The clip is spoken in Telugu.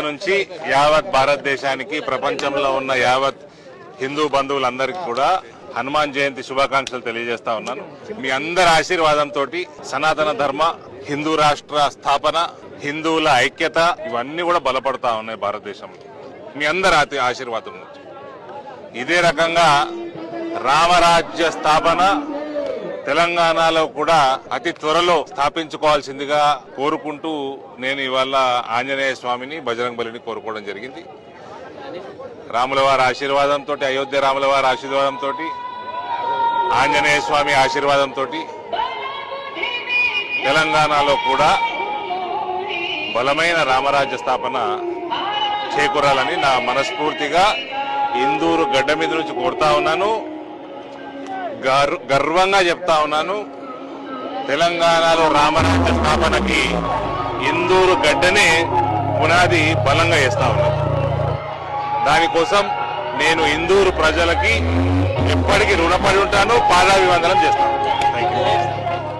నుంచి యావత్ భారతదేశానికి ప్రపంచంలో ఉన్న యావత్ హిందూ బంధువులందరికీ కూడా హనుమాన్ జయంతి శుభాకాంక్షలు తెలియజేస్తా ఉన్నాను. మీ అందరి ఆశీర్వాదంతో సనాతన ధర్మ, హిందూ రాష్ట్ర స్థాపన, హిందువుల ఐక్యత ఇవన్నీ కూడా బలపడతా ఉన్నాయి భారతదేశంలో. మీ అందరి ఆశీర్వాదం నుంచి ఇదే రకంగా రామరాజ్య స్థాపన తెలంగాణలో కూడా అతి త్వరలో స్థాపించుకోవాల్సిందిగా కోరుకుంటూ నేను ఇవాళ ఆంజనేయ స్వామిని, బజరంగ బలిని కోరుకోవడం జరిగింది. రాముల వారి ఆశీర్వాదంతో, అయోధ్య రాముల వారి ఆశీర్వాదంతో, ఆంజనేయ స్వామి ఆశీర్వాదంతో తెలంగాణలో కూడా బలమైన రామరాజ్య స్థాపన చేకూరాలని నా మనస్ఫూర్తిగా ఇందూరు గడ్డ మీద నుంచి కోరుతా ఉన్నాను. గర్వంగా చెప్తా ఉన్నాను, తెలంగాణలో రామరాజ్య స్థాపనకి ఇందూరు గడ్డనే పునాది బలంగా వేస్తా ఉన్నాను. దానికోసం నేను ఇందూరు ప్రజలకి ఎప్పటికీ రుణపడి ఉంటాను, పాదాభివందనం చేస్తాను. Thank you.